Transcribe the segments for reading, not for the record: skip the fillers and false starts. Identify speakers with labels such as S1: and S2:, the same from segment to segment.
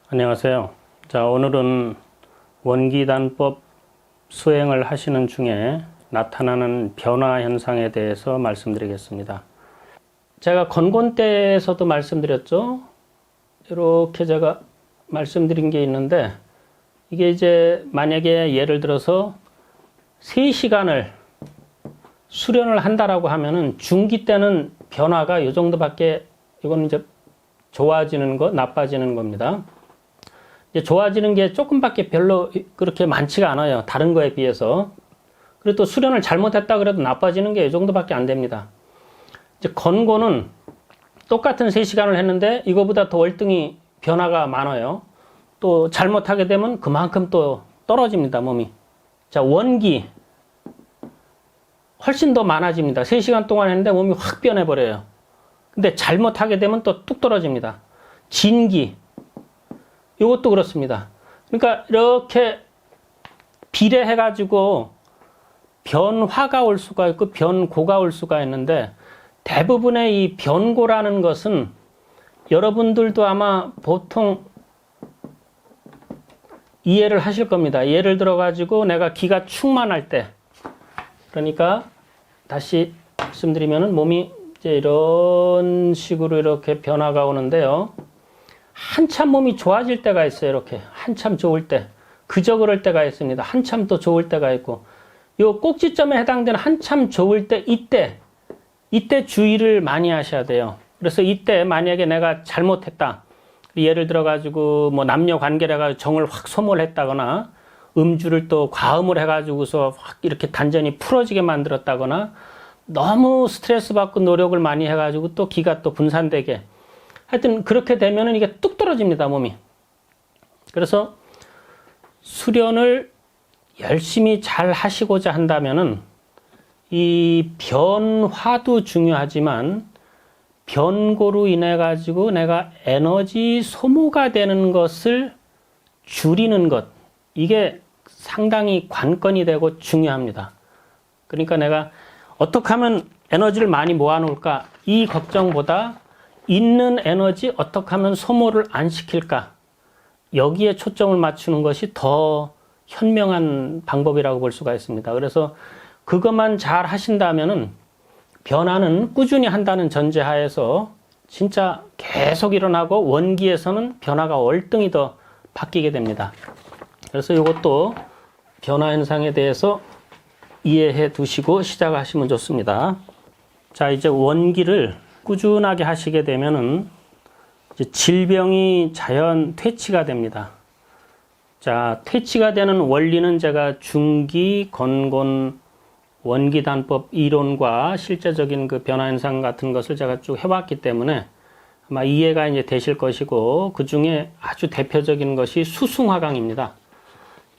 S1: 안녕하세요. 자, 오늘은 원기단법 수행을 하시는 중에 나타나는 변화 현상에 대해서 말씀드리겠습니다. 제가 건곤 때에서도 말씀드렸죠. 이렇게 제가 말씀드린 게 있는데, 이게 이제 만약에 예를 들어서 3시간을 수련을 한다라고 하면은 중기 때는 변화가 이 정도밖에, 이건 이제 좋아지는 거, 나빠지는 겁니다. 이제 좋아지는 게 조금밖에 별로 그렇게 많지가 않아요. 다른 거에 비해서. 그리고 또 수련을 잘못했다 그래도 나빠지는 게 이 정도밖에 안 됩니다. 이제 건고는 똑같은 3시간을 했는데 이거보다 더 월등히 변화가 많아요. 또 잘못하게 되면 그만큼 또 떨어집니다, 몸이. 자, 원기. 훨씬 더 많아집니다. 3시간 동안 했는데 몸이 확 변해버려요. 근데 잘못하게 되면 또 뚝 떨어집니다. 진기. 이것도 그렇습니다. 그러니까 이렇게 비례해가지고 변화가 올 수가 있고 변고가 올 수가 있는데, 대부분의 이 변고라는 것은 여러분들도 아마 보통 이해를 하실 겁니다. 예를 들어가지고 내가 기가 충만할 때, 그러니까 다시 말씀드리면은 몸이 이제 이런 식으로 이렇게 변화가 오는데요. 한참 몸이 좋아질 때가 있어요. 이렇게 한참 좋을 때, 그저 그럴 때가 있습니다. 한참 또 좋을 때가 있고, 요 꼭지점에 해당되는 한참 좋을 때, 이때 주의를 많이 하셔야 돼요. 그래서 이때 만약에 내가 잘못했다, 예를 들어 가지고 뭐 남녀 관계를 해가지고 정을 확 소몰했다거나, 음주를 또 과음을 해가지고서 확 이렇게 단전이 풀어지게 만들었다거나, 너무 스트레스 받고 노력을 많이 해가지고 또 기가 또 분산되게, 하여튼 그렇게 되면은 이게 뚝 떨어집니다, 몸이. 그래서 수련을 열심히 잘 하시고자 한다면은 이 변화도 중요하지만 변고로 인해 가지고 내가 에너지 소모가 되는 것을 줄이는 것, 이게 상당히 관건이 되고 중요합니다. 그러니까 내가 어떻게 하면 에너지를 많이 모아놓을까, 이 걱정보다 있는 에너지 어떻게 하면 소모를 안 시킬까, 여기에 초점을 맞추는 것이 더 현명한 방법이라고 볼 수가 있습니다. 그래서 그것만 잘 하신다면은 변화는 꾸준히 한다는 전제하에서 진짜 계속 일어나고 원기에서는 변화가 월등히 더 바뀌게 됩니다. 그래서 이것도 변화 현상에 대해서 이해해 두시고 시작하시면 좋습니다. 자, 이제 원기를 꾸준하게 하시게 되면은 이제 질병이 자연 퇴치가 됩니다. 자, 퇴치가 되는 원리는 제가 중기, 건곤, 원기단법 이론과 실제적인 그 변화 현상 같은 것을 제가 쭉 해왔기 때문에 아마 이해가 이제 되실 것이고, 그 중에 아주 대표적인 것이 수승화강입니다.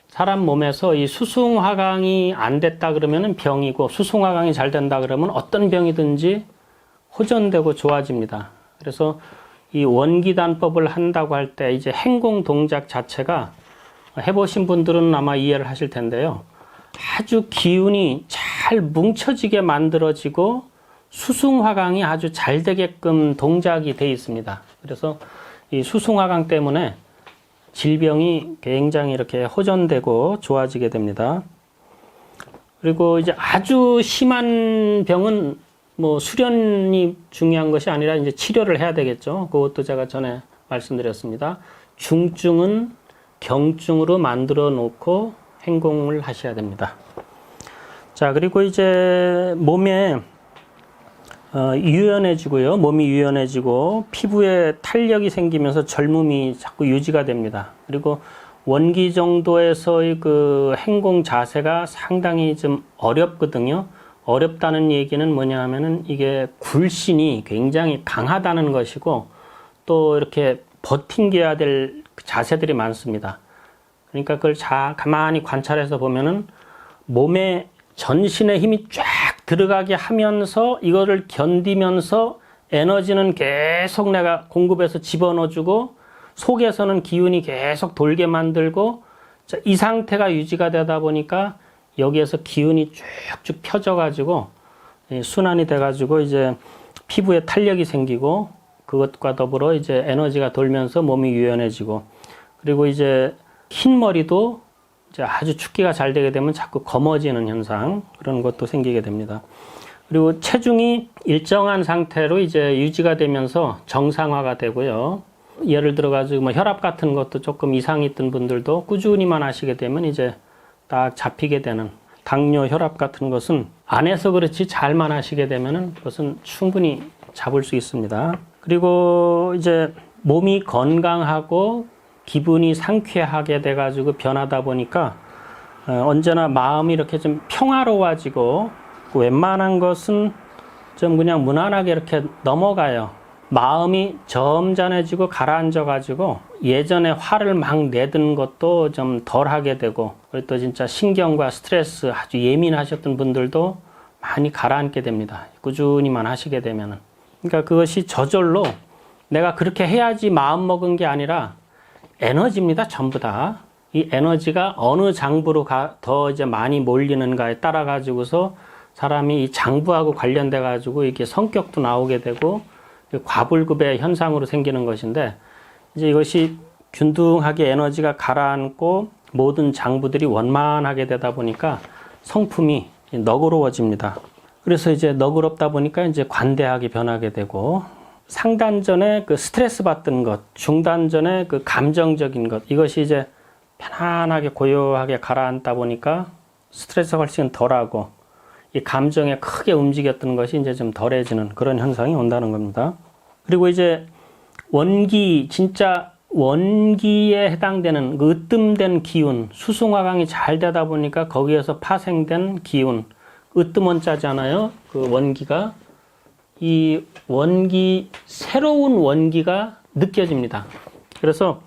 S1: 사람 몸에서 이 수승화강이 안 됐다 그러면은 병이고, 수승화강이 잘 된다 그러면 어떤 병이든지 호전되고 좋아집니다. 그래서 이 원기단법을 한다고 할 때 이제 행공 동작 자체가, 해보신 분들은 아마 이해를 하실 텐데요. 아주 기운이 잘 뭉쳐지게 만들어지고 수승화강이 아주 잘 되게끔 동작이 되어 있습니다. 그래서 이 수승화강 때문에 질병이 굉장히 이렇게 호전되고 좋아지게 됩니다. 그리고 이제 아주 심한 병은 뭐 수련이 중요한 것이 아니라 이제 치료를 해야 되겠죠. 그것도 제가 전에 말씀드렸습니다. 중증은 경증으로 만들어 놓고 행공을 하셔야 됩니다. 자, 그리고 이제 몸에 유연해지고요. 몸이 유연해지고 피부에 탄력이 생기면서 젊음이 자꾸 유지가 됩니다. 그리고 원기 정도에서의 그 행공 자세가 상당히 좀 어렵거든요. 어렵다는 얘기는 뭐냐 하면은 이게 굴신이 굉장히 강하다는 것이고, 또 이렇게 버팅겨야 될 자세들이 많습니다. 그러니까 그걸 잘 가만히 관찰해서 보면은 몸에 전신의 힘이 쫙 들어가게 하면서 이거를 견디면서 에너지는 계속 내가 공급해서 집어넣어주고, 속에서는 기운이 계속 돌게 만들고, 자, 이 상태가 유지가 되다 보니까 여기에서 기운이 쭉쭉 펴져가지고 순환이 돼가지고 이제 피부에 탄력이 생기고, 그것과 더불어 이제 에너지가 돌면서 몸이 유연해지고, 그리고 이제 흰머리도 이제 아주 춥기가 잘 되게 되면 자꾸 검어지는 현상, 그런 것도 생기게 됩니다. 그리고 체중이 일정한 상태로 이제 유지가 되면서 정상화가 되고요. 예를 들어 가지고 뭐 혈압 같은 것도 조금 이상이 있던 분들도 꾸준히만 하시게 되면 이제 딱 잡히게 되는, 당뇨, 혈압 같은 것은 안 해서 그렇지 잘만 하시게 되면은 그것은 충분히 잡을 수 있습니다. 그리고 이제 몸이 건강하고 기분이 상쾌하게 돼 가지고 변하다 보니까 언제나 마음이 이렇게 좀 평화로워지고 웬만한 것은 좀 그냥 무난하게 이렇게 넘어가요. 마음이 점잖해지고 가라앉아 가지고 예전에 화를 막 내던 것도 좀 덜 하게 되고, 그리고 또 진짜 신경과 스트레스 아주 예민하셨던 분들도 많이 가라앉게 됩니다. 꾸준히만 하시게 되면은. 그러니까 그것이 저절로 내가 그렇게 해야지 마음 먹은 게 아니라 에너지입니다. 전부 다. 이 에너지가 어느 장부로 더 이제 많이 몰리는가에 따라 가지고서 사람이 이 장부하고 관련돼 가지고 이게 성격도 나오게 되고 과불급의 현상으로 생기는 것인데, 이제 이것이 균등하게 에너지가 가라앉고 모든 장부들이 원만하게 되다 보니까 성품이 너그러워집니다. 그래서 이제 너그럽다 보니까 이제 관대하게 변하게 되고, 상단 전에 그 스트레스 받던 것, 중단 전에 그 감정적인 것, 이것이 이제 편안하게 고요하게 가라앉다 보니까 스트레스가 훨씬 덜하고 이 감정에 크게 움직였던 것이 이제 좀 덜해지는 그런 현상이 온다는 겁니다. 그리고 이제 원기, 진짜 원기에 해당되는 그 으뜸된 기운, 수승화강이 잘 되다 보니까 거기에서 파생된 기운, 으뜸원자잖아요. 그 원기가. 이 원기, 새로운 원기가 느껴집니다. 그래서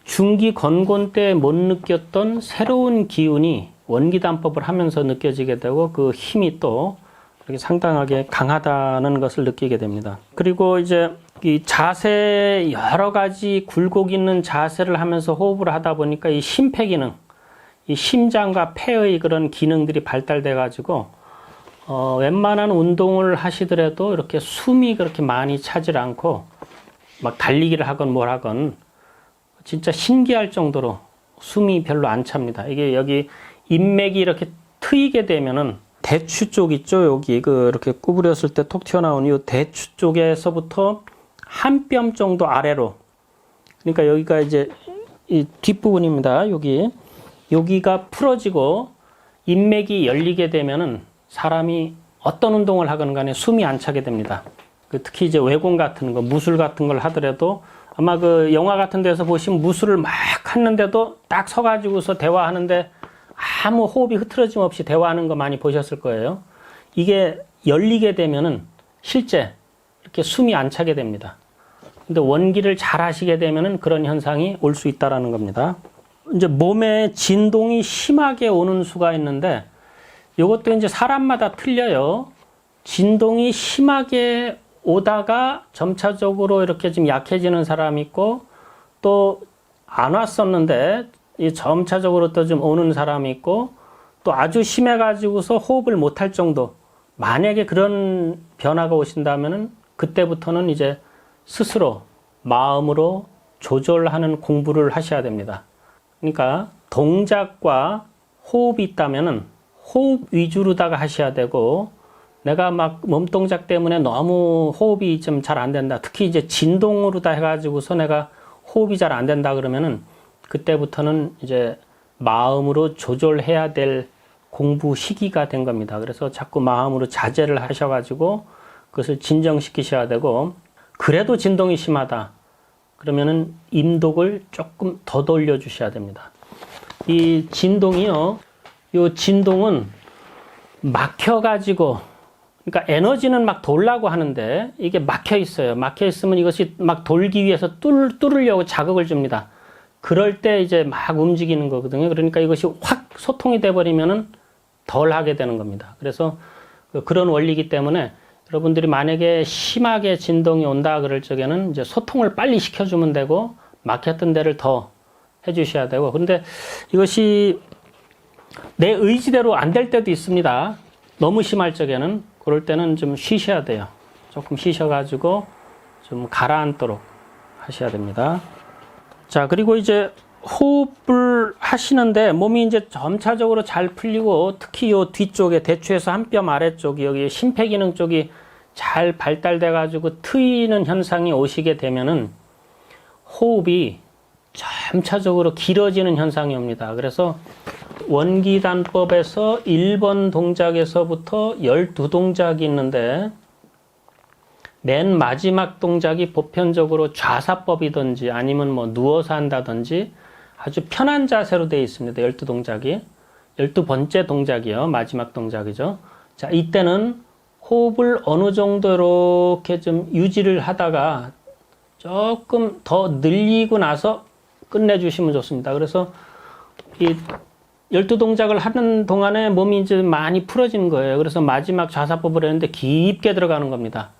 S1: 중기 건곤 때 못 느꼈던 새로운 기운이 원기단법을 하면서 느껴지게 되고 그 힘이 또 이렇게 상당하게 강하다는 것을 느끼게 됩니다. 그리고 이제 이 자세, 여러 가지 굴곡 있는 자세를 하면서 호흡을 하다 보니까 이 심폐기능, 이 심장과 폐의 그런 기능들이 발달돼 가지고 웬만한 운동을 하시더라도 이렇게 숨이 그렇게 많이 차질 않고 막 달리기를 하건 뭘 하건 진짜 신기할 정도로 숨이 별로 안 찹니다. 이게 여기 인맥이 이렇게 트이게 되면은 대추 쪽 있죠? 여기 이렇게 구부렸을 때 톡 튀어나온 이 대추 쪽에서부터 한 뼘 정도 아래로, 그러니까 여기가 이제 이 뒷부분입니다. 여기가 풀어지고 인맥이 열리게 되면은 사람이 어떤 운동을 하건 간에 숨이 안 차게 됩니다. 특히 이제 외공 같은 거, 무술 같은 걸 하더라도 아마 그 영화 같은 데서 보시면 무술을 막 하는데도 딱 서가지고서 대화하는데 아무 호흡이 흐트러짐 없이 대화하는 거 많이 보셨을 거예요. 이게 열리게 되면은 실제 이렇게 숨이 안 차게 됩니다. 근데 원기를 잘 하시게 되면은 그런 현상이 올 수 있다라는 겁니다. 이제 몸에 진동이 심하게 오는 수가 있는데 이것도 이제 사람마다 틀려요. 진동이 심하게 오다가 점차적으로 이렇게 좀 약해지는 사람이 있고, 또 안 왔었는데 점차적으로 또 좀 오는 사람이 있고, 또 아주 심해가지고서 호흡을 못할 정도. 만약에 그런 변화가 오신다면은 그때부터는 이제 스스로 마음으로 조절하는 공부를 하셔야 됩니다. 그러니까 동작과 호흡이 있다면은 호흡 위주로다가 하셔야 되고, 내가 막 몸동작 때문에 너무 호흡이 좀 잘 안 된다. 특히 이제 진동으로 다 해가지고서 내가 호흡이 잘 안 된다 그러면은 그때부터는 이제 마음으로 조절해야 될 공부 시기가 된 겁니다. 그래서 자꾸 마음으로 자제를 하셔가지고 그것을 진정시키셔야 되고, 그래도 진동이 심하다. 그러면은 임독을 조금 더 돌려주셔야 됩니다. 이 진동이요. 이 진동은 막혀가지고, 그러니까 에너지는 막 돌라고 하는데 이게 막혀 있어요. 막혀 있으면 이것이 막 돌기 위해서 뚫으려고 자극을 줍니다. 그럴 때 이제 막 움직이는 거거든요. 그러니까 이것이 확 소통이 돼버리면은 덜 하게 되는 겁니다. 그래서 그런 원리이기 때문에 여러분들이 만약에 심하게 진동이 온다 그럴 적에는 이제 소통을 빨리 시켜주면 되고, 막혔던 데를 더 해주셔야 되고, 그런데 이것이 내 의지대로 안 될 때도 있습니다. 너무 심할 적에는. 그럴 때는 좀 쉬셔야 돼요. 조금 쉬셔가지고 좀 가라앉도록 하셔야 됩니다. 자, 그리고 이제 호흡을 하시는데 몸이 이제 점차적으로 잘 풀리고 특히 요 뒤쪽에 대추에서 한 뼘 아래쪽이 여기 심폐기능 쪽이 잘 발달돼 가지고 트이는 현상이 오시게 되면은 호흡이 점차적으로 길어지는 현상이 옵니다. 그래서 원기단법에서 1번 동작에서부터 12동작이 있는데 맨 마지막 동작이 보편적으로 좌사법이든지 아니면 뭐 누워서 한다든지 아주 편한 자세로 되어 있습니다. 12동작이. 12번째 동작이요. 마지막 동작이죠. 자, 이때는 호흡을 어느 정도 이렇게 좀 유지를 하다가 조금 더 늘리고 나서 끝내주시면 좋습니다. 그래서 이 12동작을 하는 동안에 몸이 이제 많이 풀어지는 거예요. 그래서 마지막 좌사법을 했는데 깊게 들어가는 겁니다.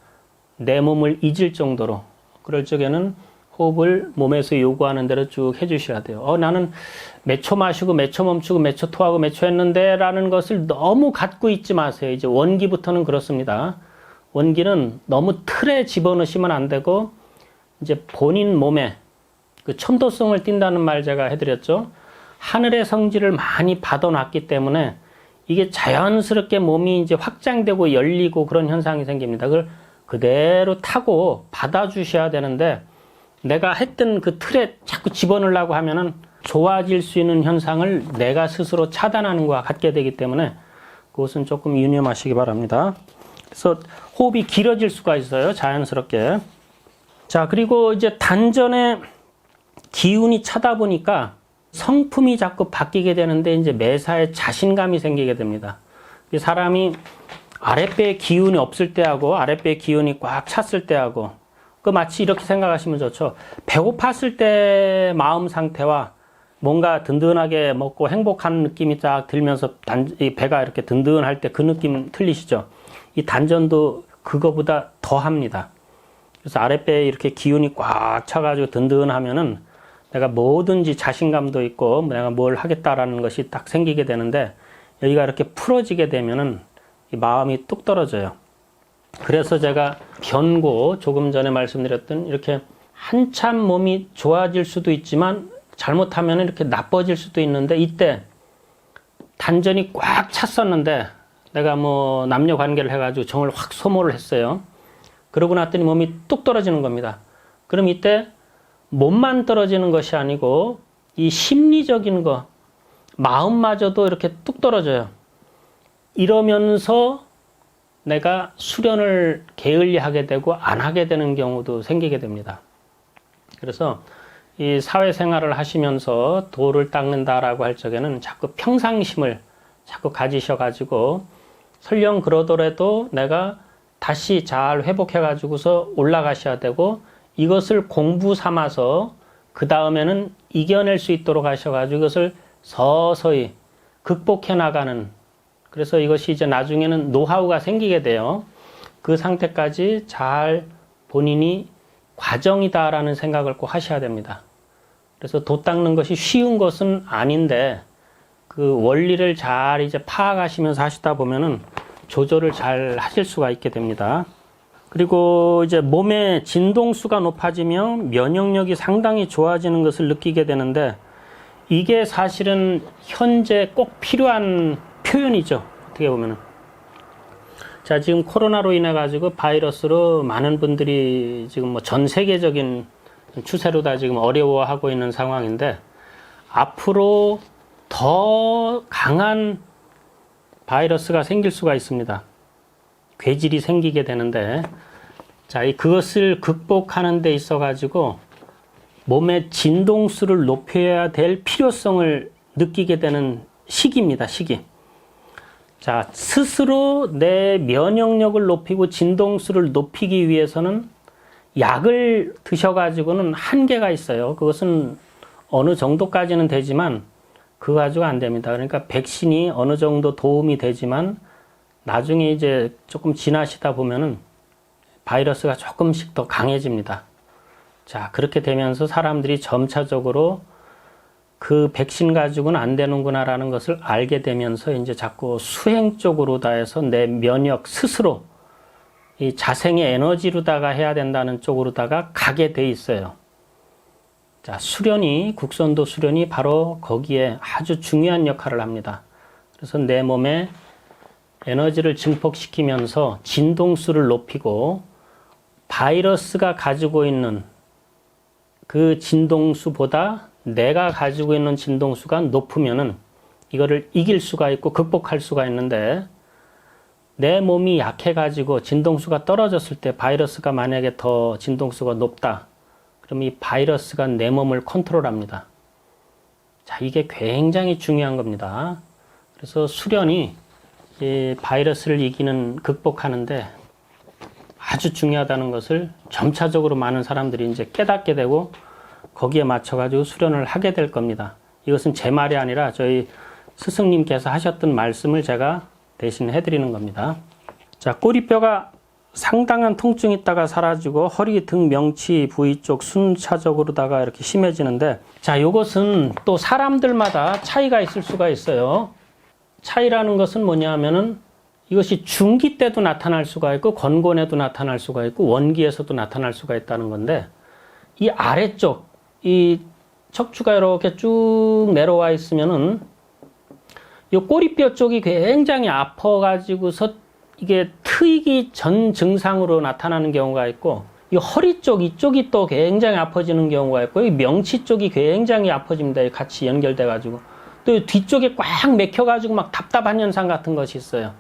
S1: 내 몸을 잊을 정도로. 그럴 적에는 호흡을 몸에서 요구하는 대로 쭉 해주셔야 돼요. 나는 몇 초 마시고 몇 초 멈추고 몇 초 토하고 몇 초 했는데 라는 것을 너무 갖고 있지 마세요. 이제 원기부터는 그렇습니다. 원기는 너무 틀에 집어넣으시면 안 되고 이제 본인 몸에 그 천도성을 띈다는 말 제가 해드렸죠. 하늘의 성질을 많이 받아놨기 때문에 이게 자연스럽게 몸이 이제 확장되고 열리고 그런 현상이 생깁니다. 그걸 그대로 타고 받아주셔야 되는데 내가 했던 그 틀에 자꾸 집어넣으려고 하면은 좋아질 수 있는 현상을 내가 스스로 차단하는 것과 같게 되기 때문에 그것은 조금 유념하시기 바랍니다. 그래서 호흡이 길어질 수가 있어요. 자연스럽게. 자, 그리고 이제 단전에 기운이 차다 보니까 성품이 자꾸 바뀌게 되는데 이제 매사에 자신감이 생기게 됩니다. 사람이 아랫배에 기운이 없을 때하고 아랫배에 기운이 꽉 찼을 때하고 그 마치 이렇게 생각하시면 좋죠. 배고팠을 때 마음 상태와 뭔가 든든하게 먹고 행복한 느낌이 딱 들면서 이 배가 이렇게 든든할 때 그 느낌 틀리시죠? 이 단전도 그거보다 더 합니다. 그래서 아랫배에 이렇게 기운이 꽉 차가지고 든든하면은 내가 뭐든지 자신감도 있고 내가 뭘 하겠다라는 것이 딱 생기게 되는데 여기가 이렇게 풀어지게 되면은 이 마음이 뚝 떨어져요. 그래서 제가 견고 조금 전에 말씀드렸던 이렇게 한참 몸이 좋아질 수도 있지만 잘못하면 이렇게 나빠질 수도 있는데 이때 단전이 꽉 찼었는데 내가 뭐 남녀 관계를 해가지고 정을 확 소모를 했어요. 그러고 났더니 몸이 뚝 떨어지는 겁니다. 그럼 이때 몸만 떨어지는 것이 아니고 이 심리적인 거, 마음마저도 이렇게 뚝 떨어져요. 이러면서 내가 수련을 게을리하게 되고 안 하게 되는 경우도 생기게 됩니다. 그래서 이 사회생활을 하시면서 도를 닦는다라고 할 적에는 자꾸 평상심을 자꾸 가지셔가지고 설령 그러더라도 내가 다시 잘 회복해가지고서 올라가셔야 되고 이것을 공부 삼아서 그 다음에는 이겨낼 수 있도록 하셔가지고 이것을 서서히 극복해 나가는 그래서 이것이 이제 나중에는 노하우가 생기게 돼요. 그 상태까지 잘 본인이 과정이다라는 생각을 꼭 하셔야 됩니다. 그래서 도 닦는 것이 쉬운 것은 아닌데 그 원리를 잘 이제 파악하시면서 하시다 보면은 조절을 잘 하실 수가 있게 됩니다. 그리고 이제 몸의 진동수가 높아지면 면역력이 상당히 좋아지는 것을 느끼게 되는데 이게 사실은 현재 꼭 필요한 표현이죠. 어떻게 보면은. 자, 지금 코로나로 인해 가지고 바이러스로 많은 분들이 지금 뭐 전 세계적인 추세로 다 지금 어려워하고 있는 상황인데 앞으로 더 강한 바이러스가 생길 수가 있습니다. 괴질이 생기게 되는데 자, 그것을 극복하는 데 있어 가지고 몸의 진동수를 높여야 될 필요성을 느끼게 되는 시기입니다. 시기. 자, 스스로 내 면역력을 높이고 진동수를 높이기 위해서는 약을 드셔가지고는 한계가 있어요. 그것은 어느 정도까지는 되지만 그거 가지고 안 됩니다. 그러니까 백신이 어느 정도 도움이 되지만 나중에 이제 조금 지나시다 보면은 바이러스가 조금씩 더 강해집니다. 자, 그렇게 되면서 사람들이 점차적으로 그 백신 가지고는 안 되는구나라는 것을 알게 되면서 이제 자꾸 수행 쪽으로 다 해서 내 면역 스스로 이 자생의 에너지로다가 해야 된다는 쪽으로다가 가게 돼 있어요. 자, 수련이, 국선도 수련이 바로 거기에 아주 중요한 역할을 합니다. 그래서 내 몸에 에너지를 증폭시키면서 진동수를 높이고 바이러스가 가지고 있는 그 진동수보다 내가 가지고 있는 진동수가 높으면은 이거를 이길 수가 있고 극복할 수가 있는데, 내 몸이 약해가지고 진동수가 떨어졌을 때 바이러스가 만약에 더 진동수가 높다. 그럼 이 바이러스가 내 몸을 컨트롤합니다. 자, 이게 굉장히 중요한 겁니다. 그래서 수련이 이 바이러스를 이기는, 극복하는데 아주 중요하다는 것을 점차적으로 많은 사람들이 이제 깨닫게 되고 거기에 맞춰가지고 수련을 하게 될 겁니다. 이것은 제 말이 아니라 저희 스승님께서 하셨던 말씀을 제가 대신 해드리는 겁니다. 자, 꼬리뼈가 상당한 통증이 있다가 사라지고 허리, 등, 명치 부위 쪽 순차적으로다가 이렇게 심해지는데, 자, 요것은 또 사람들마다 차이가 있을 수가 있어요. 차이라는 것은 뭐냐 하면은 이것이 중기 때도 나타날 수가 있고 건곤에도 나타날 수가 있고 원기에서도 나타날 수가 있다는 건데, 이 아래쪽 이 척추가 이렇게 쭉 내려와 있으면은 이 꼬리뼈 쪽이 굉장히 아파가지고서 이게 트이기 전 증상으로 나타나는 경우가 있고, 이 허리 쪽 이쪽이 또 굉장히 아파지는 경우가 있고, 이 명치 쪽이 굉장히 아파집니다. 같이 연결돼가지고 또 뒤쪽에 꽉 맥혀가지고 막 답답한 현상 같은 것이 있어요.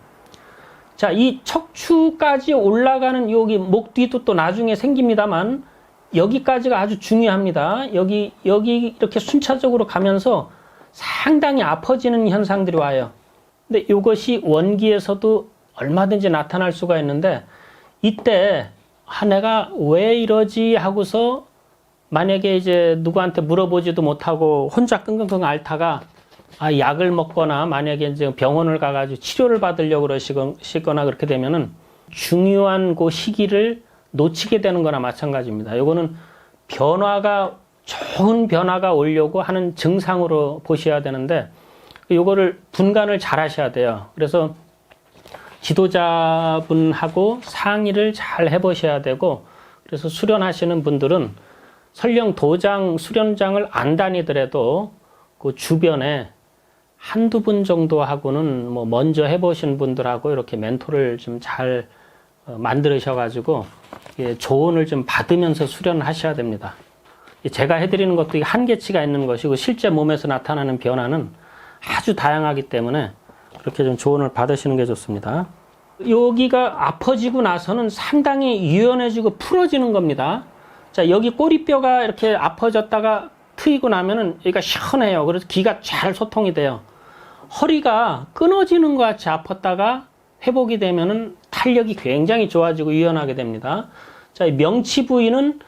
S1: 자, 이 척추까지 올라가는 여기 목 뒤도 또 나중에 생깁니다만 여기까지가 아주 중요합니다. 여기 이렇게 순차적으로 가면서 상당히 아파지는 현상들이 와요. 근데 이것이 원기에서도 얼마든지 나타날 수가 있는데, 이때 내가 왜 이러지 하고서 만약에 이제 누구한테 물어보지도 못하고 혼자 끙끙끙 앓다가 약을 먹거나 만약에 이제 병원을 가가지고 치료를 받으려고 그러시거나 그렇게 되면은 중요한 그 시기를 놓치게 되는 거나 마찬가지입니다. 이거는 좋은 변화가 오려고 하는 증상으로 보셔야 되는데, 이거를 분간을 잘 하셔야 돼요. 그래서 지도자분하고 상의를 잘 해보셔야 되고, 그래서 수련하시는 분들은 설령 도장, 수련장을 안 다니더라도 그 주변에 한두 분 정도 하고는 뭐 먼저 해보신 분들하고 이렇게 멘토를 좀 잘 만들으셔가지고 조언을 좀 받으면서 수련을 하셔야 됩니다. 제가 해드리는 것도 한계치가 있는 것이고 실제 몸에서 나타나는 변화는 아주 다양하기 때문에 그렇게 좀 조언을 받으시는 게 좋습니다. 여기가 아파지고 나서는 상당히 유연해지고 풀어지는 겁니다. 자, 여기 꼬리뼈가 이렇게 아파졌다가 트이고 나면은 여기가 시원해요. 그래서 기가 잘 소통이 돼요. 허리가 끊어지는 것 같이 아팠다가 회복이 되면은 탄력이 굉장히 좋아지고 유연하게 됩니다. 자, 이 명치 부위는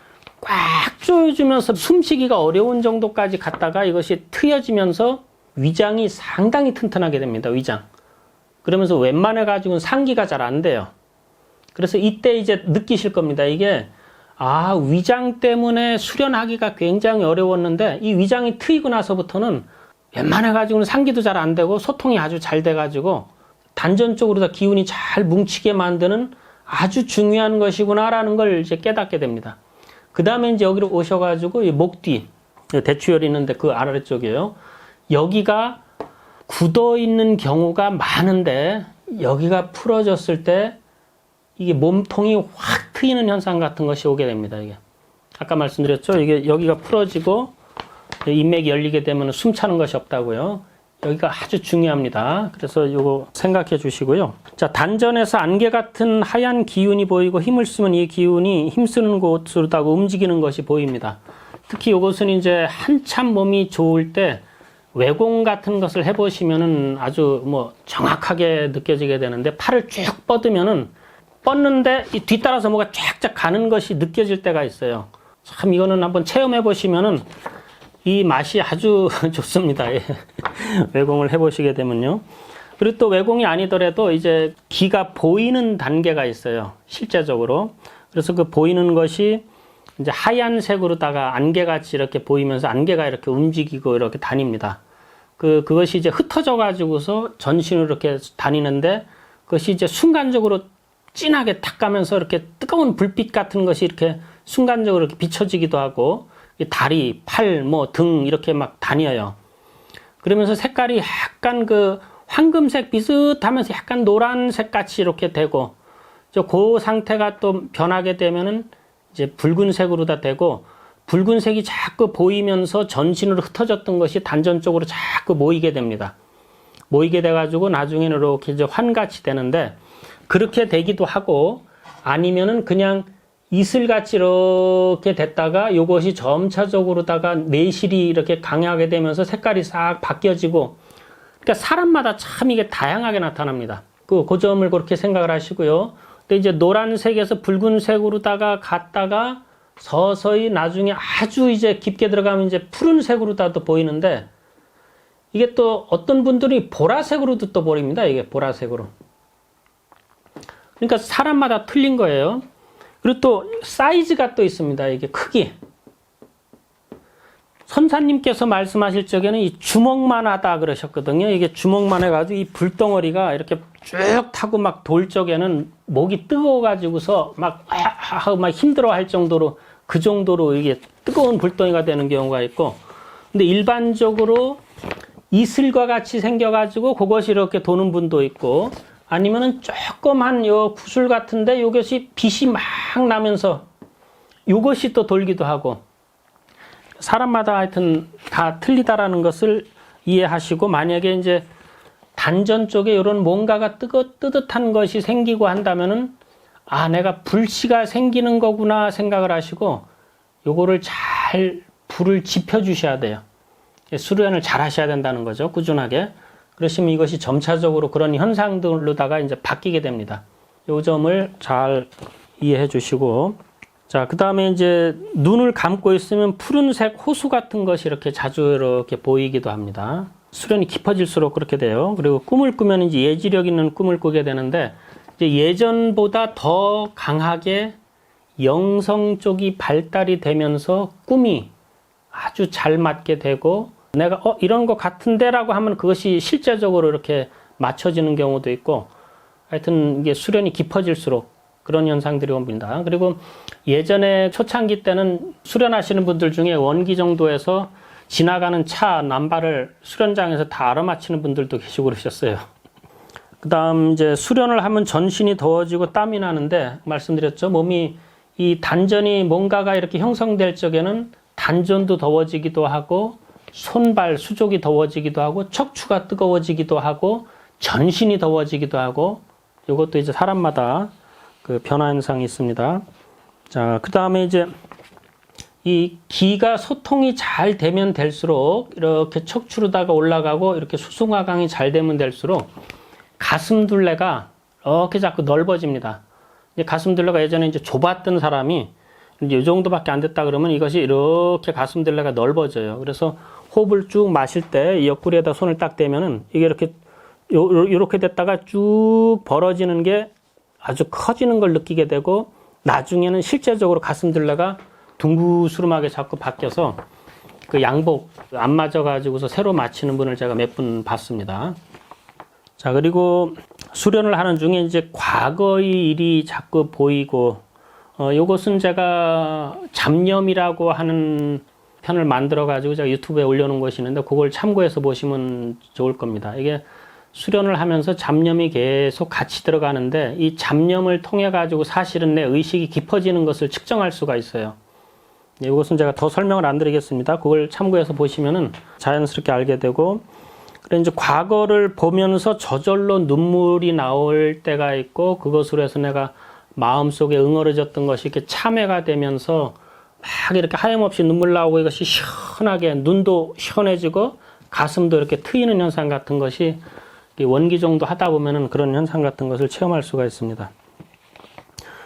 S1: 꽉 조여주면서 숨쉬기가 어려운 정도까지 갔다가 이것이 트여지면서 위장이 상당히 튼튼하게 됩니다. 위장. 그러면서 웬만해 가지고는 상기가 잘 안 돼요. 그래서 이때 이제 느끼실 겁니다. 이게 위장 때문에 수련하기가 굉장히 어려웠는데 이 위장이 트이고 나서부터는 웬만해 가지고는 상기도 잘 안 되고 소통이 아주 잘 돼 가지고 단전 쪽으로 다 기운이 잘 뭉치게 만드는 아주 중요한 것이구나라는 걸 이제 깨닫게 됩니다. 그 다음에 이제 여기로 오셔가지고 이 목 뒤, 대추혈이 있는데 그 아래쪽이에요. 여기가 굳어 있는 경우가 많은데 여기가 풀어졌을 때 이게 몸통이 확 트이는 현상 같은 것이 오게 됩니다. 이게 아까 말씀드렸죠. 이게 여기가 풀어지고 인맥이 열리게 되면 숨 차는 것이 없다고요. 여기가 아주 중요합니다. 그래서 이거 생각해 주시고요. 자, 단전에서 안개 같은 하얀 기운이 보이고 힘을 쓰면 이 기운이 힘쓰는 곳으로다가 움직이는 것이 보입니다. 특히 이것은 이제 한참 몸이 좋을 때 외공 같은 것을 해보시면은 아주 뭐 정확하게 느껴지게 되는데, 팔을 쭉 뻗으면은 뻗는데 이 뒤따라서 뭐가 쫙쫙 가는 것이 느껴질 때가 있어요. 참 이거는 한번 체험해 보시면은 이 맛이 아주 좋습니다. 예. 외공을 해보시게 되면요. 그리고 또 외공이 아니더라도 이제 기가 보이는 단계가 있어요. 실제적으로. 그래서 그 보이는 것이 이제 하얀색으로다가 안개같이 이렇게 보이면서 안개가 이렇게 움직이고 이렇게 다닙니다. 그것이 이제 흩어져 가지고서 전신으로 이렇게 다니는데, 그것이 이제 순간적으로 진하게 탁 가면서 이렇게 뜨거운 불빛 같은 것이 이렇게 순간적으로 이렇게 비춰지기도 하고, 이 다리, 팔, 뭐 등 이렇게 막 다녀요. 그러면서 색깔이 약간 그 황금색 비슷하면서 약간 노란색 같이 이렇게 되고, 그 상태가 또 변하게 되면은 이제 붉은색으로 다 되고, 붉은색이 자꾸 보이면서 전신으로 흩어졌던 것이 단전 쪽으로 자꾸 모이게 됩니다. 모이게 돼가지고 나중에는 이렇게 이제 환같이 되는데, 그렇게 되기도 하고, 아니면은 그냥 이슬같이 이렇게 됐다가 요것이 점차적으로다가 내실이 이렇게 강하게 되면서 색깔이 싹 바뀌어지고, 그러니까 사람마다 참 이게 다양하게 나타납니다. 그 점을 그렇게 생각을 하시고요. 근데 이제 노란색에서 붉은색으로다가 갔다가 서서히 나중에 아주 이제 깊게 들어가면 이제 푸른색으로다도 보이는데, 이게 또 어떤 분들이 보라색으로도 또 보입니다. 이게 보라색으로. 그러니까 사람마다 틀린 거예요. 그리고 또 사이즈가 또 있습니다. 이게 크기. 선사님께서 말씀하실 적에는 이 주먹만 하다 그러셨거든요. 이게 주먹만 해가지고 이 불덩어리가 이렇게 쭉 타고 막 돌 적에는 목이 뜨거워가지고서 막 힘들어 할 정도로, 그 정도로 이게 뜨거운 불덩이가 되는 경우가 있고, 근데 일반적으로 이슬과 같이 생겨가지고 그것이 이렇게 도는 분도 있고, 아니면은 조그만 요 구슬 같은데 요것이 빛이 막 나면서 요것이 또 돌기도 하고, 사람마다 하여튼 다 틀리다라는 것을 이해하시고, 만약에 이제 단전 쪽에 이런 뭔가가 뜨뜻한 것이 생기고 한다면은, 아, 내가 불씨가 생기는 거구나 생각을 하시고, 요거를 잘 불을 지펴 주셔야 돼요. 수련을 잘 하셔야 된다는 거죠. 꾸준하게. 그러시면 이것이 점차적으로 그런 현상들로다가 이제 바뀌게 됩니다. 요 점을 잘 이해해 주시고, 자, 그 다음에 이제 눈을 감고 있으면 푸른색 호수 같은 것이 이렇게 자주 이렇게 보이기도 합니다. 수련이 깊어질수록 그렇게 돼요. 그리고 꿈을 꾸면 이제 예지력 있는 꿈을 꾸게 되는데, 이제 예전보다 더 강하게 영성 쪽이 발달이 되면서 꿈이 아주 잘 맞게 되고, 내가 이런 것 같은데라고 하면 그것이 실제적으로 이렇게 맞춰지는 경우도 있고, 하여튼 이게 수련이 깊어질수록 그런 현상들이 옵니다. 그리고 예전에 초창기 때는 수련하시는 분들 중에 원기 정도에서 지나가는 차 남발을 수련장에서 다 알아맞히는 분들도 계시고 그러셨어요. 그 다음 이제 수련을 하면 전신이 더워지고 땀이 나는데, 말씀드렸죠. 몸이 이 단전이 뭔가가 이렇게 형성될 적에는 단전도 더워지기도 하고, 손발 수족이 더워지기도 하고, 척추가 뜨거워지기도 하고, 전신이 더워지기도 하고, 이것도 이제 사람마다 그 변화 현상이 있습니다. 자, 그 다음에 이제 이 기가 소통이 잘 되면 될수록 이렇게 척추로다가 올라가고, 이렇게 수승화강이 잘 되면 될수록 가슴둘레가 이렇게 자꾸 넓어집니다. 이제 가슴둘레가 예전에 이제 좁았던 사람이 이제 이 정도밖에 안 됐다 그러면 이것이 이렇게 가슴둘레가 넓어져요. 그래서 호흡을 쭉 마실 때 이 옆구리에다 손을 딱 대면은 이게 이렇게 됐다가 쭉 벌어지는 게 아주 커지는 걸 느끼게 되고, 나중에는 실제적으로 가슴둘레가 둥그스름하게 자꾸 바뀌어서 그 양복 안 맞아가지고서 새로 맞히는 분을 제가 몇 분 봤습니다. 자, 그리고 수련을 하는 중에 이제 과거의 일이 자꾸 보이고, 요것은 제가 잡념이라고 하는 편을 만들어가지고 제가 유튜브에 올려놓은 것이 있는데, 그걸 참고해서 보시면 좋을 겁니다. 이게 수련을 하면서 잡념이 계속 같이 들어가는데, 이 잡념을 통해 가지고 사실은 내 의식이 깊어지는 것을 측정할 수가 있어요. 이것은 제가 더 설명을 안 드리겠습니다. 그걸 참고해서 보시면은 자연스럽게 알게 되고, 그래 이제 과거를 보면서 저절로 눈물이 나올 때가 있고, 그것으로 해서 내가 마음속에 응어려졌던 것이 이렇게 참회가 되면서 막 이렇게 하염없이 눈물 나오고, 이것이 시원하게 눈도 시원해지고 가슴도 이렇게 트이는 현상 같은 것이 원기 정도 하다 보면은 그런 현상 같은 것을 체험할 수가 있습니다.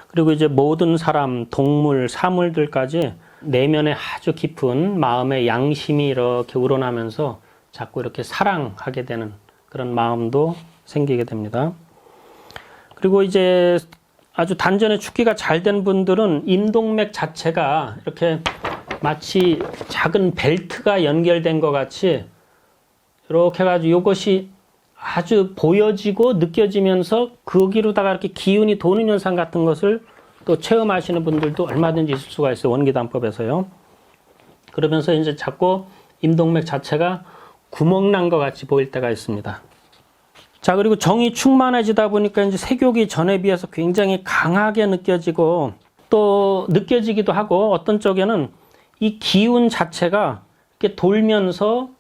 S1: 그리고 이제 모든 사람, 동물, 사물들까지 내면에 아주 깊은 마음의 양심이 이렇게 우러나면서 자꾸 이렇게 사랑하게 되는 그런 마음도 생기게 됩니다. 그리고 이제 아주 단전에 축기가 잘 된 분들은 임동맥 자체가 이렇게 마치 작은 벨트가 연결된 것 같이 이렇게 해가지고 이것이 아주 보여지고 느껴지면서 거기로다가 이렇게 기운이 도는 현상 같은 것을 또 체험하시는 분들도 얼마든지 있을 수가 있어요. 원기단법에서요. 그러면서 이제 자꾸 임동맥 자체가 구멍 난 것 같이 보일 때가 있습니다. 자, 그리고 정이 충만해지다 보니까 이제 색욕이 전에 비해서 굉장히 강하게 느껴지고 또 느껴지기도 하고 어떤 쪽에는 이 기운 자체가 이렇게 돌면서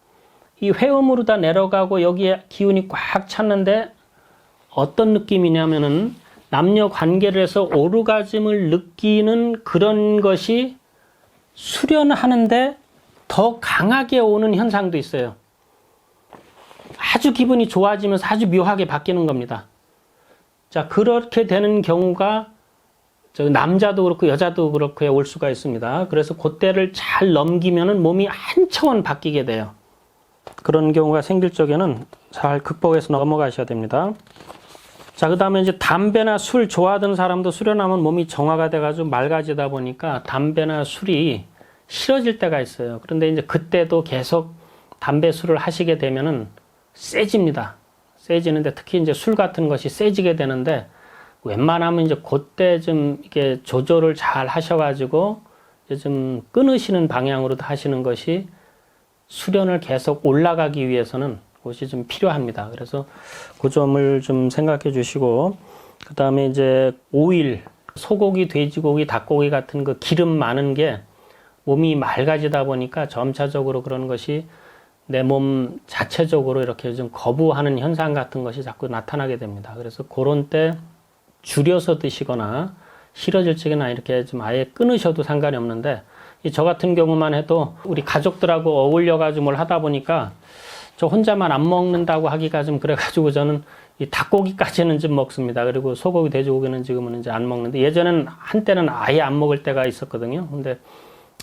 S1: 이 회음으로 다 내려가고 여기에 기운이 꽉 찼는데 어떤 느낌이냐면은 남녀 관계를 해서 오르가즘을 느끼는 그런 것이 수련하는데 더 강하게 오는 현상도 있어요. 아주 기분이 좋아지면서 아주 묘하게 바뀌는 겁니다. 자, 그렇게 되는 경우가 남자도 그렇고 여자도 그렇게 올 수가 있습니다. 그래서 그때를 잘 넘기면은 몸이 한 차원 바뀌게 돼요. 그런 경우가 생길 적에는 잘 극복해서 넘어가셔야 됩니다. 자, 그 다음에 이제 담배나 술 좋아하던 사람도 수련하면 몸이 정화가 돼가지고 맑아지다 보니까 담배나 술이 싫어질 때가 있어요. 그런데 이제 그때도 계속 담배, 술을 하시게 되면은 세집니다. 세지는데 특히 이제 술 같은 것이 세지게 되는데 웬만하면 이제 그때 좀 이게 조절을 잘 하셔가지고 이제 좀 끊으시는 방향으로 하시는 것이 수련을 계속 올라가기 위해서는 그것이 좀 필요합니다. 그래서 그 점을 좀 생각해 주시고, 그 다음에 이제 오일, 소고기, 돼지고기, 닭고기 같은 그 기름 많은 게 몸이 맑아지다 보니까 점차적으로 그런 것이 내 몸 자체적으로 이렇게 좀 거부하는 현상 같은 것이 자꾸 나타나게 됩니다. 그래서 그런 때 줄여서 드시거나 싫어질 적이나 이렇게 좀 아예 끊으셔도 상관이 없는데, 저 같은 경우만 해도 우리 가족들하고 어울려가지고 뭘 하다 보니까 저 혼자만 안 먹는다고 하기가 좀 그래가지고 저는 이 닭고기까지는 좀 먹습니다. 그리고 소고기, 돼지고기는 지금은 이제 안 먹는데 예전에는 한때는 아예 안 먹을 때가 있었거든요. 근데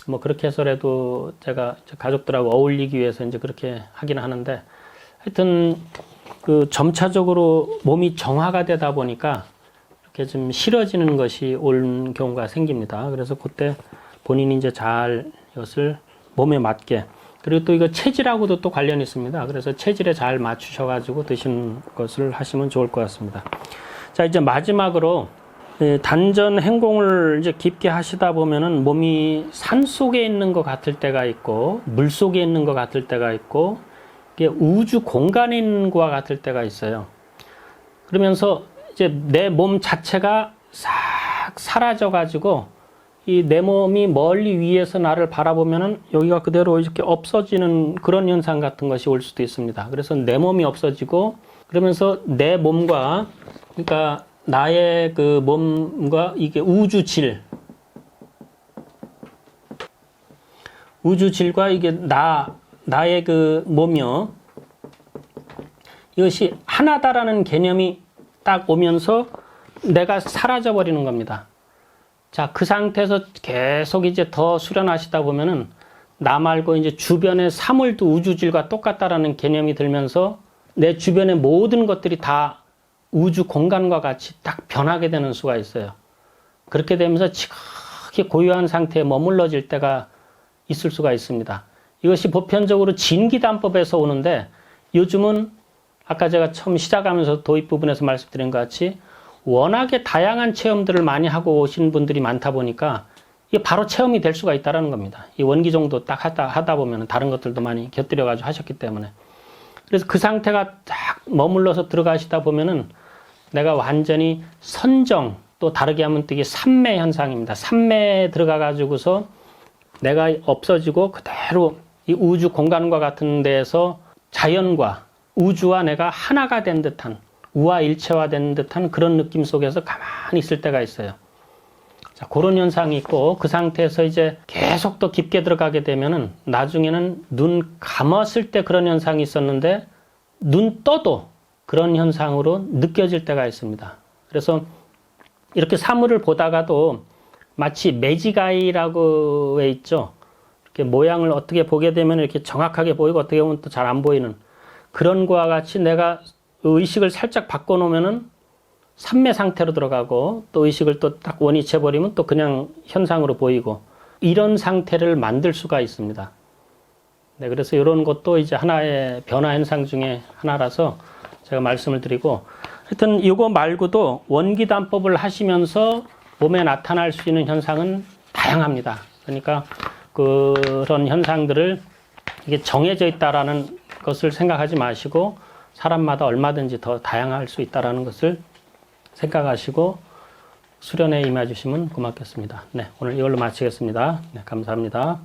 S1: 뭐 그렇게 해서라도 제가 가족들하고 어울리기 위해서 이제 그렇게 하긴 하는데, 하여튼 그 점차적으로 몸이 정화가 되다 보니까 이렇게 좀 싫어지는 것이 올 경우가 생깁니다. 그래서 그때 본인이 이제 잘 이것을 몸에 맞게, 그리고 또 이거 체질하고도 또 관련이 있습니다. 그래서 체질에 잘 맞추셔가지고 드시는 것을 하시면 좋을 것 같습니다. 자, 이제 마지막으로 단전 행공을 이제 깊게 하시다 보면은 몸이 산 속에 있는 것 같을 때가 있고, 물 속에 있는 것 같을 때가 있고, 이게 우주 공간에 있는 것 같을 때가 있어요. 그러면서 이제 내 몸 자체가 싹 사라져가지고 이 내 몸이 멀리 위에서 나를 바라보면은 여기가 그대로 이렇게 없어지는 그런 현상 같은 것이 올 수도 있습니다. 그래서 내 몸이 없어지고, 그러면서 내 몸과, 그러니까 나의 그 몸과 이게 우주질과 이게 나의 그 몸이요, 이것이 하나다라는 개념이 딱 오면서 내가 사라져 버리는 겁니다. 자, 그 상태에서 계속 이제 더 수련하시다 보면은 나 말고 이제 주변의 사물도 우주질과 똑같다라는 개념이 들면서 내 주변의 모든 것들이 다 우주 공간과 같이 딱 변하게 되는 수가 있어요. 그렇게 되면서 지극히 고요한 상태에 머물러질 때가 있을 수가 있습니다. 이것이 보편적으로 진기단법에서 오는데, 요즘은 아까 제가 처음 시작하면서 도입 부분에서 말씀드린 것 같이 워낙에 다양한 체험들을 많이 하고 오신 분들이 많다 보니까 이게 바로 체험이 될 수가 있다는 겁니다. 이 원기 정도 딱 하다 보면 다른 것들도 많이 곁들여가지고 하셨기 때문에. 그래서 그 상태가 딱 머물러서 들어가시다 보면은 내가 완전히 선정, 또 다르게 하면 또 이게 삼매 현상입니다. 삼매에 들어가가지고서 내가 없어지고 그대로 이 우주 공간과 같은 데에서 자연과 우주와 내가 하나가 된 듯한, 우화일체화된 듯한 그런 느낌 속에서 가만히 있을 때가 있어요. 자, 그런 현상이 있고, 그 상태에서 이제 계속 더 깊게 들어가게 되면은 나중에는 눈 감았을 때 그런 현상이 있었는데 눈 떠도 그런 현상으로 느껴질 때가 있습니다. 그래서 이렇게 사물을 보다가도 마치 매지가이라고 왜 있죠. 이렇게 모양을 어떻게 보게 되면 이렇게 정확하게 보이고 어떻게 보면 또 잘 안 보이는 그런 거와 같이 내가 의식을 살짝 바꿔놓으면은 삼매 상태로 들어가고, 또 의식을 또 딱 원위치해버리면 또 그냥 현상으로 보이고, 이런 상태를 만들 수가 있습니다. 네, 그래서 이런 것도 이제 하나의 변화 현상 중에 하나라서 제가 말씀을 드리고, 하여튼 이거 말고도 원기단법을 하시면서 몸에 나타날 수 있는 현상은 다양합니다. 그러니까 그런 현상들을 이게 정해져 있다라는 것을 생각하지 마시고 사람마다 얼마든지 더 다양할 수 있다라는 것을 생각하시고 수련에 임해 주시면 고맙겠습니다. 네, 오늘 이걸로 마치겠습니다. 네, 감사합니다.